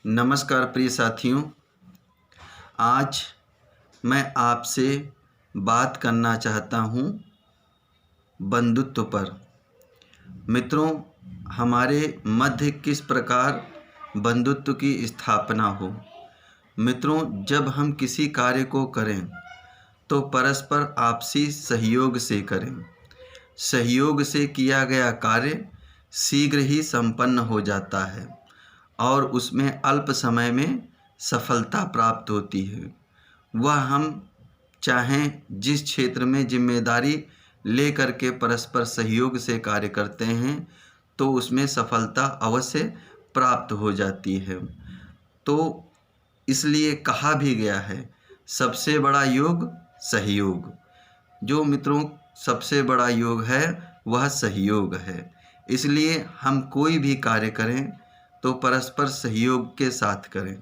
नमस्कार प्रिय साथियों, आज मैं आपसे बात करना चाहता हूँ बंधुत्व पर। मित्रों, हमारे मध्य किस प्रकार बंधुत्व की स्थापना हो। मित्रों, जब हम किसी कार्य को करें तो परस्पर आपसी सहयोग से करें। सहयोग से किया गया कार्य शीघ्र ही संपन्न हो जाता है और उसमें अल्प समय में सफलता प्राप्त होती है। वह हम चाहें जिस क्षेत्र में जिम्मेदारी लेकर के परस्पर सहयोग से कार्य करते हैं तो उसमें सफलता अवश्य प्राप्त हो जाती है। तो इसलिए कहा भी गया है, सबसे बड़ा योग सहयोग। जो मित्रों सबसे बड़ा योग है वह सहयोग है। इसलिए हम कोई भी कार्य करें तो परस्पर सहयोग के साथ करें।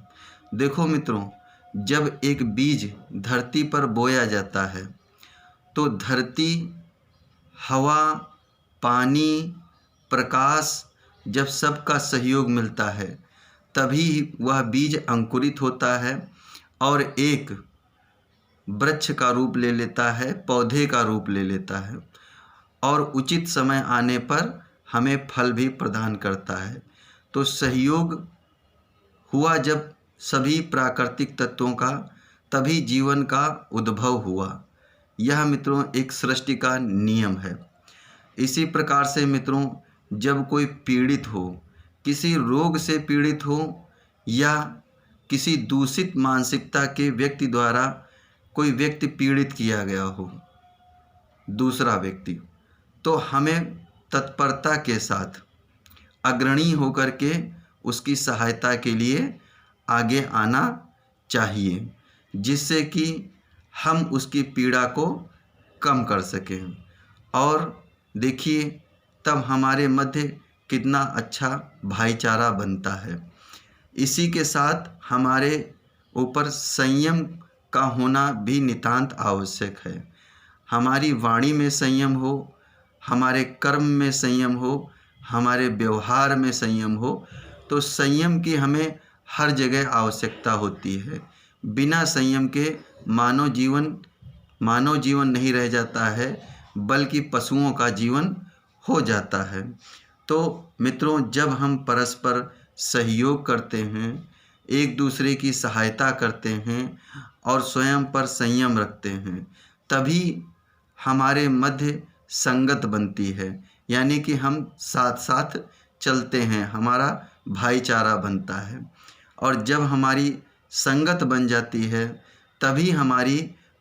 देखो मित्रों, जब एक बीज धरती पर बोया जाता है तो धरती, हवा, पानी, प्रकाश, जब सबका सहयोग मिलता है तभी वह बीज अंकुरित होता है और एक वृक्ष का रूप ले लेता है, पौधे का रूप ले लेता है और उचित समय आने पर हमें फल भी प्रदान करता है। तो सहयोग हुआ जब सभी प्राकृतिक तत्वों का, तभी जीवन का उद्भव हुआ। यह मित्रों एक सृष्टि का नियम है। इसी प्रकार से मित्रों, जब कोई पीड़ित हो, किसी रोग से पीड़ित हो या किसी दूषित मानसिकता के व्यक्ति द्वारा कोई व्यक्ति पीड़ित किया गया हो, दूसरा व्यक्ति, तो हमें तत्परता के साथ अग्रणी होकर के उसकी सहायता के लिए आगे आना चाहिए, जिससे कि हम उसकी पीड़ा को कम कर सकें। और देखिए, तब हमारे मध्य कितना अच्छा भाईचारा बनता है। इसी के साथ हमारे ऊपर संयम का होना भी नितांत आवश्यक है। हमारी वाणी में संयम हो, हमारे कर्म में संयम हो, हमारे व्यवहार में संयम हो। तो संयम की हमें हर जगह आवश्यकता होती है। बिना संयम के मानव जीवन नहीं रह जाता है, बल्कि पशुओं का जीवन हो जाता है। तो मित्रों, जब हम परस्पर सहयोग करते हैं, एक दूसरे की सहायता करते हैं और स्वयं पर संयम रखते हैं, तभी हमारे मध्य संगत बनती है, यानी कि हम साथ साथ चलते हैं, हमारा भाईचारा बनता है। और जब हमारी संगत बन जाती है तभी हमारी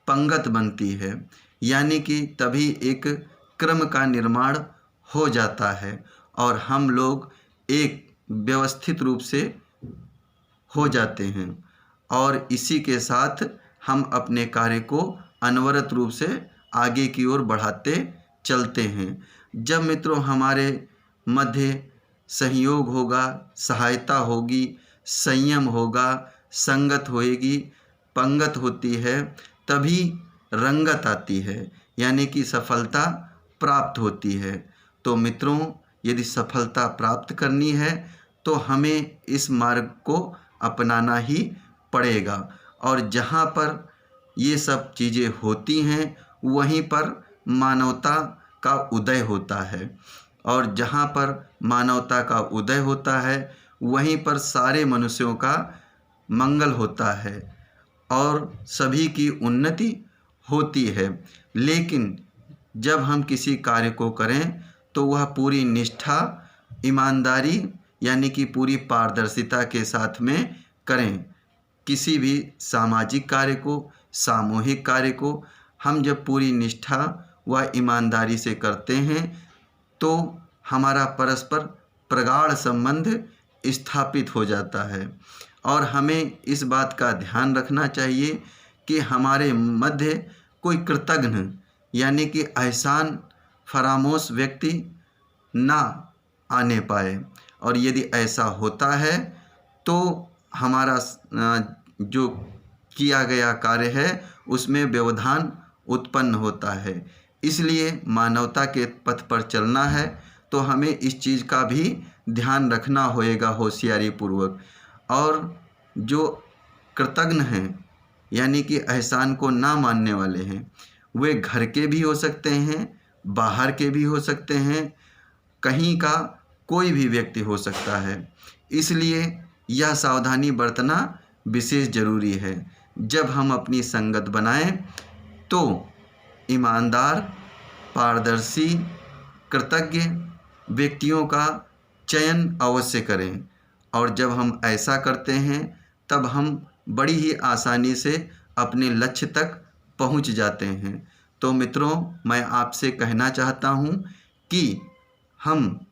पंगत बनती है, यानी कि तभी एक क्रम का निर्माण हो जाता है और हम लोग एक व्यवस्थित रूप से हो जाते हैं और इसी के साथ हम अपने कार्य को अनवरत रूप से आगे की ओर बढ़ाते चलते हैं। जब मित्रों हमारे मध्य सहयोग होगा, सहायता होगी, संयम होगा, संगत होएगी, पंगत होती है, तभी रंगत आती है, यानी कि सफलता प्राप्त होती है। तो मित्रों, यदि सफलता प्राप्त करनी है तो हमें इस मार्ग को अपनाना ही पड़ेगा। और जहाँ पर ये सब चीज़ें होती हैं वहीं पर मानवता का उदय होता है, और जहाँ पर मानवता का उदय होता है वहीं पर सारे मनुष्यों का मंगल होता है और सभी की उन्नति होती है। लेकिन जब हम किसी कार्य को करें तो वह पूरी निष्ठा, ईमानदारी, यानी कि पूरी पारदर्शिता के साथ में करें। किसी भी सामाजिक कार्य को, सामूहिक कार्य को हम जब पूरी निष्ठा व ईमानदारी से करते हैं तो हमारा परस्पर प्रगाढ़ संबंध स्थापित हो जाता है। और हमें इस बात का ध्यान रखना चाहिए कि हमारे मध्य कोई कृतघ्न, यानी कि एहसान फरामोश व्यक्ति ना आने पाए। और यदि ऐसा होता है तो हमारा जो किया गया कार्य है उसमें व्यवधान उत्पन्न होता है। इसलिए मानवता के पथ पर चलना है तो हमें इस चीज़ का भी ध्यान रखना होएगा होशियारी पूर्वक। और जो कृतघ्न हैं, यानी कि एहसान को ना मानने वाले हैं, वे घर के भी हो सकते हैं, बाहर के भी हो सकते हैं, कहीं का कोई भी व्यक्ति हो सकता है। इसलिए यह सावधानी बरतना विशेष ज़रूरी है। जब हम अपनी संगत बनाएं तो ईमानदार, पारदर्शी, कृतज्ञ व्यक्तियों का चयन अवश्य करें, और जब हम ऐसा करते हैं तब हम बड़ी ही आसानी से अपने लक्ष्य तक पहुंच जाते हैं। तो मित्रों, मैं आपसे कहना चाहता हूं कि हम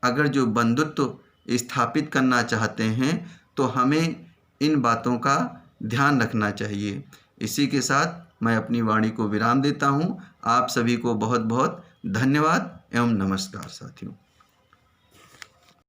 अगर जो बंधुत्व स्थापित करना चाहते हैं तो हमें इन बातों का ध्यान रखना चाहिए। इसी के साथ मैं अपनी वाणी को विराम देता हूं। आप सभी को बहुत बहुत धन्यवाद एवं नमस्कार साथियों।